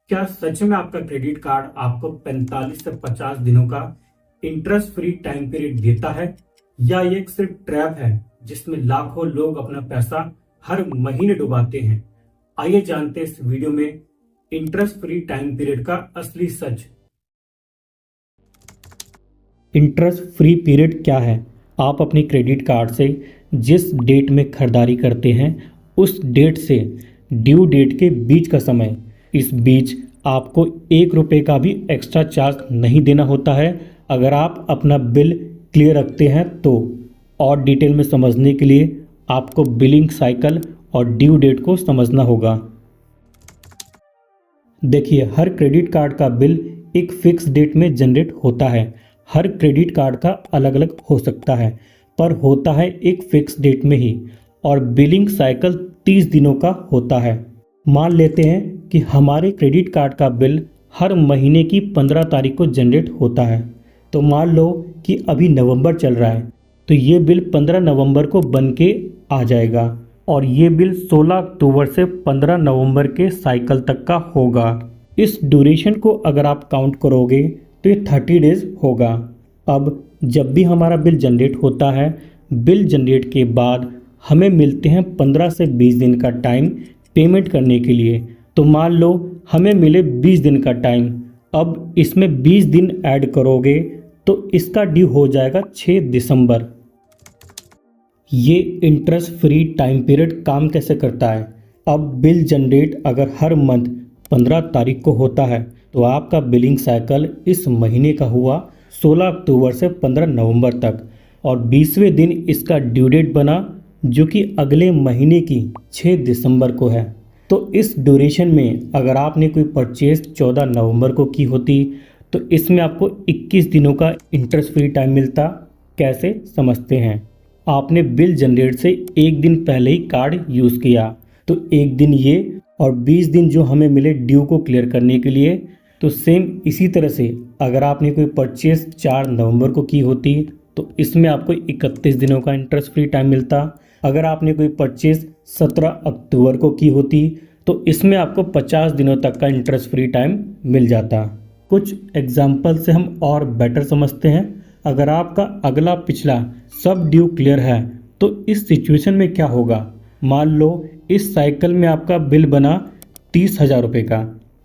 क्या सच में आपका क्रेडिट कार्ड आपको 45 से 50 दिनों का इंटरेस्ट फ्री टाइम पीरियड देता है, या ये एक सिर्फ ट्रैप है जिसमें लाखों लोग अपना पैसा हर महीने डुबाते हैं? आइए जानते हैं इस वीडियो में इंटरेस्ट फ्री टाइम पीरियड का असली सच। इंटरेस्ट फ्री पीरियड क्या है? आप अपनी क्रेडिट कार्ड से जिस डेट में खरीदारी करते हैं उस डेट से ड्यू डेट के बीच का समय, इस बीच आपको 1 रुपये का भी एक्स्ट्रा चार्ज नहीं देना होता है अगर आप अपना बिल क्लियर रखते हैं तो। और डिटेल में समझने के लिए आपको बिलिंग साइकिल और ड्यू डेट को समझना होगा। देखिए, हर क्रेडिट कार्ड का बिल एक फिक्स डेट में जनरेट होता है। हर क्रेडिट कार्ड का अलग अलग हो सकता है, पर होता है एक फिक्स डेट में ही, और बिलिंग साइकिल 30 दिनों का होता है। मान लेते हैं कि हमारे क्रेडिट कार्ड का बिल हर महीने की 15 तारीख को जनरेट होता है। तो मान लो कि अभी नवंबर चल रहा है, तो ये बिल 15 नवंबर को बन के आ जाएगा, और ये बिल 16 अक्टूबर से 15 नवंबर के साइकिल तक का होगा। इस ड्यूरेशन को अगर आप काउंट करोगे तो ये 30 डेज होगा। अब जब भी हमारा बिल जनरेट होता है, बिल जनरेट के बाद हमें मिलते हैं 15 से 20 दिन का टाइम पेमेंट करने के लिए। तो मान लो हमें मिले 20 दिन का टाइम। अब इसमें 20 दिन ऐड करोगे तो इसका ड्यू हो जाएगा 6 दिसंबर। ये इंटरेस्ट फ्री टाइम पीरियड काम कैसे करता है? अब बिल जनरेट अगर हर मंथ 15 तारीख को होता है तो आपका बिलिंग साइकिल इस महीने का हुआ 16 अक्टूबर से 15 नवंबर तक, और 20वें दिन इसका ड्यू डेट बना जो कि अगले महीने की 6 दिसंबर को है। तो इस ड्यूरेशन में अगर आपने कोई परचेज 14 नवंबर को की होती तो इसमें आपको 21 दिनों का इंटरेस्ट फ्री टाइम मिलता। कैसे समझते हैं? आपने बिल जनरेट से 1 दिन पहले ही कार्ड यूज़ किया, तो 1 दिन ये और 20 दिन जो हमें मिले ड्यू को क्लियर करने के लिए। तो सेम इसी तरह से अगर आपने कोई परचेज 4 नवंबर को की होती तो इसमें आपको 31 दिनों का इंटरेस्ट फ्री टाइम मिलता। अगर आपने कोई परचेज 17 अक्टूबर को की होती तो इसमें आपको 50 दिनों तक का इंटरेस्ट फ्री टाइम मिल जाता। कुछ एग्जाम्पल से हम और बेटर समझते हैं। अगर आपका अगला पिछला सब ड्यू क्लियर है तो इस सिचुएशन में क्या होगा? मान लो इस साइकिल में आपका बिल बना 30,000 रुपये का।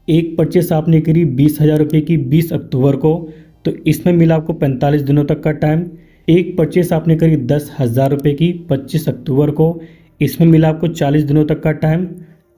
एक परचेस आपने करी 20,000 रुपये की 20 अक्टूबर को, तो इसमें मिला आपको 45 दिनों तक का टाइम। एक परचेस आपने करी 10,000 रुपये की 25 अक्टूबर को, इसमें मिला आपको 40 दिनों तक का टाइम।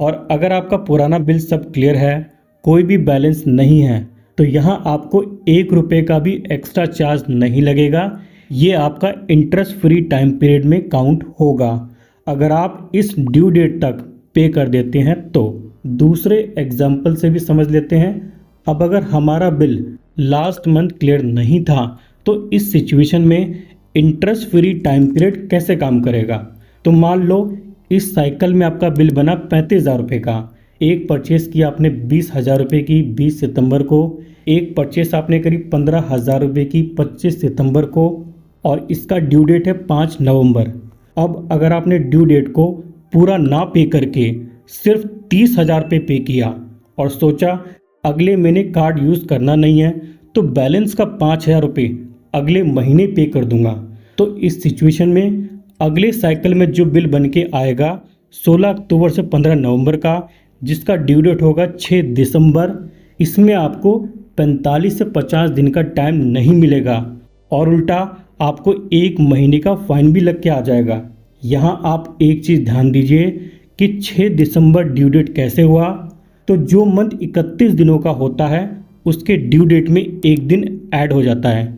और अगर आपका पुराना बिल सब क्लियर है, कोई भी बैलेंस नहीं है, तो यहाँ आपको 1 रुपये का भी एक्स्ट्रा चार्ज नहीं लगेगा। ये आपका इंटरेस्ट फ्री टाइम पीरियड में काउंट होगा अगर आप इस ड्यू डेट तक पे कर देते हैं तो। दूसरे एग्जाम्पल से भी समझ लेते हैं। अब अगर हमारा बिल लास्ट मंथ क्लियर नहीं था तो इस सिचुएशन में इंटरेस्ट फ्री टाइम पीरियड कैसे काम करेगा? तो मान लो इस साइकिल में आपका बिल बना 35,000 रुपये का। एक परचेस की आपने 20,000 रुपये की 20 सितंबर को, एक परचेस आपने करी 15,000 रुपये की 25 सितंबर को, और इसका ड्यू डेट है 5 नवंबर। अब अगर आपने ड्यू डेट को पूरा ना पे करके सिर्फ 30,000 रुपये पे किया और सोचा अगले महीने कार्ड यूज़ करना नहीं है तो बैलेंस का 5,000 रुपये अगले महीने पे कर दूंगा, तो इस सिचुएशन में अगले साइकिल में जो बिल बन के आएगा 16 अक्टूबर से 15 नवंबर का, जिसका ड्यू डेट होगा 6 दिसंबर, इसमें आपको 45 से 50 दिन का टाइम नहीं मिलेगा, और उल्टा आपको 1 महीने का फाइन भी लग के आ जाएगा। यहाँ आप एक चीज़ ध्यान दीजिए कि 6 दिसंबर ड्यू डेट कैसे हुआ? तो जो मंथ 31 दिनों का होता है उसके ड्यू डेट में 1 दिन ऐड हो जाता है।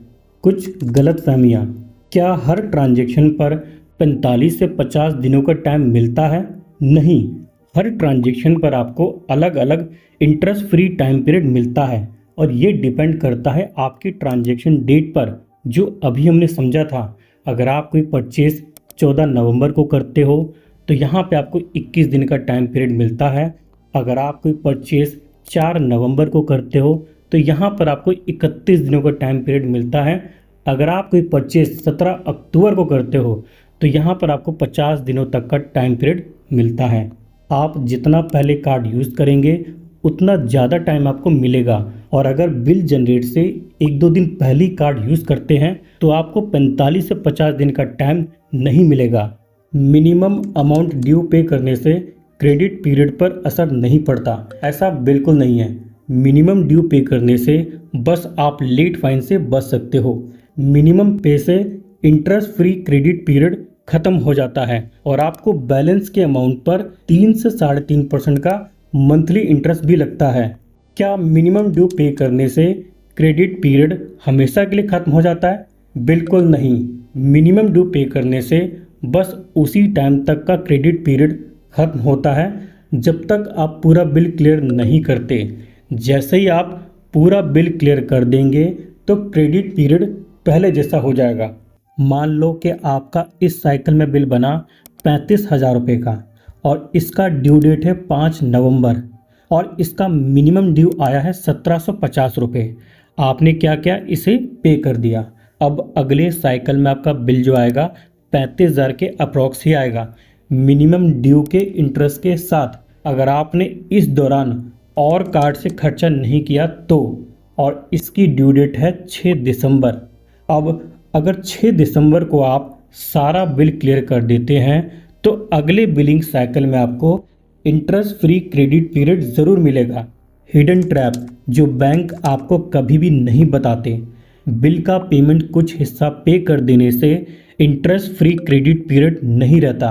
कुछ गलत फहमियाँ। क्या हर ट्रांजेक्शन पर 45 से 50 दिनों का टाइम मिलता है? नहीं, हर ट्रांजेक्शन पर आपको अलग अलग इंटरेस्ट फ्री टाइम पीरियड मिलता है, और ये डिपेंड करता है आपकी ट्रांजेक्शन डेट पर, जो अभी हमने समझा था। अगर आप कोई परचेज 14 नवंबर को करते हो तो यहाँ पे आपको 21 दिन का टाइम पीरियड मिलता है। अगर आप कोई परचेज 4 नवंबर को करते हो तो यहाँ पर आपको 31 दिनों का टाइम पीरियड मिलता है। अगर आप कोई परचेज 17 अक्टूबर को करते हो तो यहाँ पर आपको 50 दिनों तक का टाइम पीरियड मिलता है। आप जितना पहले कार्ड यूज़ करेंगे उतना ज़्यादा टाइम आपको मिलेगा। और अगर बिल जनरेट से 1-2 दिन पहले ही कार्ड यूज़ करते हैं तो आपको 45 से 50 दिन का टाइम नहीं मिलेगा। मिनिमम अमाउंट ड्यू पे करने से क्रेडिट पीरियड पर असर नहीं पड़ता, ऐसा बिल्कुल नहीं है। मिनिमम ड्यू पे करने से बस आप लेट फाइन से बच सकते हो। मिनिमम पे से इंटरेस्ट फ्री क्रेडिट पीरियड खत्म हो जाता है और आपको बैलेंस के अमाउंट पर 3 से 3.5% का मंथली इंटरेस्ट भी लगता है। क्या मिनिमम ड्यू पे करने से क्रेडिट पीरियड हमेशा के लिए खत्म हो जाता है? बिल्कुल नहीं। मिनिमम ड्यू पे करने से बस उसी टाइम तक का क्रेडिट पीरियड खत्म होता है जब तक आप पूरा बिल क्लियर नहीं करते। जैसे ही आप पूरा बिल क्लियर कर देंगे तो क्रेडिट पीरियड पहले जैसा हो जाएगा। मान लो कि आपका इस साइकिल में बिल बना 35,000 रुपये का और इसका ड्यू डेट है 5 नवंबर और इसका मिनिमम ड्यू आया है 1750 रुपये। आपने क्या किया, इसे पे कर दिया। अब अगले साइकिल में आपका बिल जो आएगा 35,000 के अप्रॉक्स ही आएगा मिनिमम ड्यू के इंटरेस्ट के साथ। अगर आपने इस दौरान और कार्ड से खर्चा नहीं किया तो, और इसकी ड्यू डेट है 6 दिसंबर। अब अगर 6 दिसंबर को आप सारा बिल क्लियर कर देते हैं तो अगले बिलिंग साइकिल में आपको इंटरेस्ट फ्री क्रेडिट पीरियड ज़रूर मिलेगा। हिडन ट्रैप जो बैंक आपको कभी भी नहीं बताते। बिल का पेमेंट कुछ हिस्सा पे कर देने से इंटरेस्ट फ्री क्रेडिट पीरियड नहीं रहता,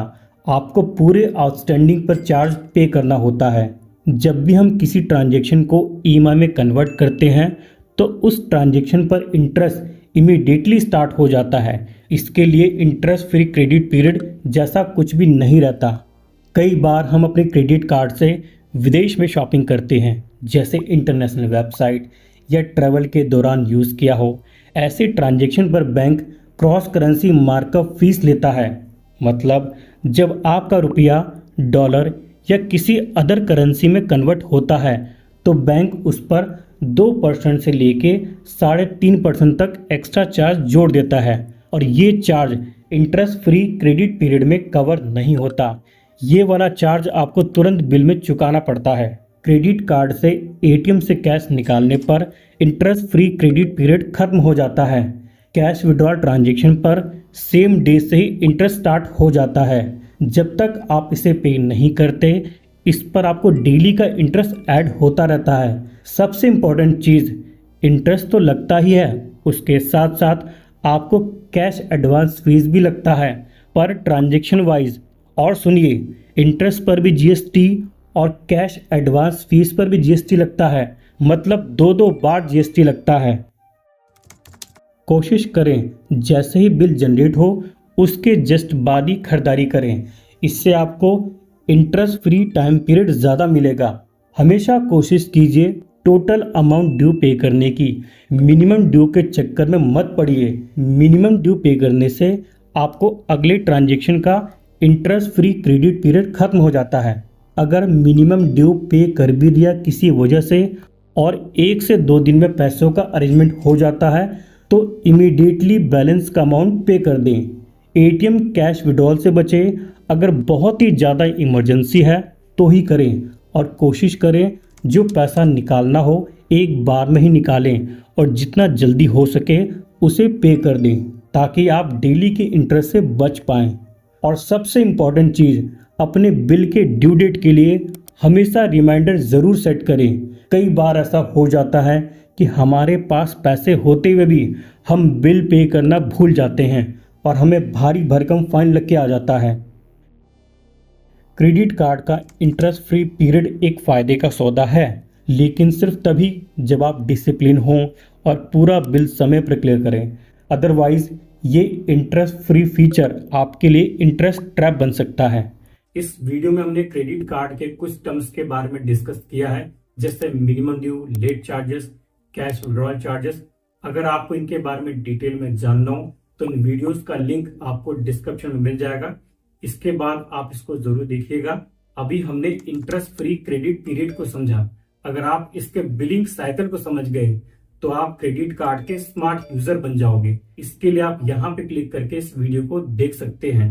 आपको पूरे आउटस्टैंडिंग पर चार्ज पे करना होता है। जब भी हम किसी ट्रांजैक्शन को ईएमआई में कन्वर्ट करते हैं तो उस ट्रांजैक्शन पर इंटरेस्ट इमीडिएटली स्टार्ट हो जाता है। इसके लिए इंटरेस्ट फ्री क्रेडिट पीरियड जैसा कुछ भी नहीं रहता। कई बार हम अपने क्रेडिट कार्ड से विदेश में शॉपिंग करते हैं, जैसे इंटरनेशनल वेबसाइट या ट्रैवल के दौरान यूज़ किया हो। ऐसे ट्रांजैक्शन पर bank cross currency markup fees लेता है। मतलब जब आपका रुपया डॉलर या किसी अदर करेंसी में कन्वर्ट होता है तो बैंक उस पर 2% से लेके 3.5% तक एक्स्ट्रा चार्ज जोड़ देता है और ये charge interest free credit period में कवर नहीं होता। ये वाला चार्ज आपको तुरंत बिल में चुकाना पड़ता है। क्रेडिट कार्ड से एटीएम से कैश निकालने पर इंटरेस्ट फ्री क्रेडिट पीरियड खत्म हो जाता है। कैश विड्रॉल ट्रांजैक्शन पर सेम डे से ही इंटरेस्ट स्टार्ट हो जाता है। जब तक आप इसे पे नहीं करते इस पर आपको डेली का इंटरेस्ट ऐड होता रहता है। सबसे इम्पोर्टेंट चीज़, इंटरेस्ट तो लगता ही है, उसके साथ साथ आपको कैश एडवांस फीस भी लगता है पर ट्रांजैक्शन वाइज। और सुनिए, इंटरेस्ट पर भी जीएसटी और कैश एडवांस फीस पर भी जीएसटी लगता है, मतलब दो बार जीएसटी लगता है। कोशिश करें जैसे ही बिल जनरेट हो उसके जस्ट बाद ही खरीदारी करें, इससे आपको इंटरेस्ट फ्री टाइम पीरियड ज़्यादा मिलेगा। हमेशा कोशिश कीजिए टोटल अमाउंट ड्यू पे करने की, मिनिमम ड्यू के चक्कर में मत पड़िए। मिनिमम ड्यू पे करने से आपको अगले ट्रांजैक्शन का इंटरेस्ट फ्री क्रेडिट पीरियड खत्म हो जाता है। अगर मिनिमम ड्यू पे कर भी दिया किसी वजह से और 1 से 2 दिन में पैसों का अरेंजमेंट हो जाता है तो इमीडिएटली बैलेंस का अमाउंट पे कर दें। एटीएम कैश विड्रॉल से बचें। अगर बहुत ही ज़्यादा इमरजेंसी है तो ही करें और कोशिश करें जो पैसा निकालना हो एक बार में ही निकालें और जितना जल्दी हो सके उसे पे कर दें ताकि आप डेली के इंटरेस्ट से बच पाएँ। और सबसे इम्पॉर्टेंट चीज़, अपने बिल के ड्यू डेट के लिए हमेशा रिमाइंडर ज़रूर सेट करें। कई बार ऐसा हो जाता है कि हमारे पास पैसे होते हुए भी हम बिल पे करना भूल जाते हैं और हमें भारी भरकम फाइन लग के आ जाता है। क्रेडिट कार्ड का इंटरेस्ट फ्री पीरियड एक फ़ायदे का सौदा है, लेकिन सिर्फ तभी जब आप डिसिप्लिन हों और पूरा बिल समय पर क्लियर करें। अदरवाइज ये इंटरेस्ट फ्री फीचर आपके लिए इंटरेस्ट ट्रैप बन सकता है। इस वीडियो में हमने क्रेडिट कार्ड के कुछ टर्म्स के बारे में डिस्कस किया है, जैसे minimum due, late charges, cash withdrawal charges. अगर आपको इनके बारे में डिटेल में जानना हो तो इन वीडियोस का लिंक आपको डिस्क्रिप्शन में मिल जाएगा। इसके बाद आप इसको जरूर देखिएगा। अभी हमने इंटरेस्ट फ्री क्रेडिट पीरियड को समझा। अगर आप इसके बिलिंग साइकिल को समझ गए तो आप क्रेडिट कार्ड के स्मार्ट यूजर बन जाओगे। इसके लिए आप यहाँ पे क्लिक करके इस वीडियो को देख सकते हैं।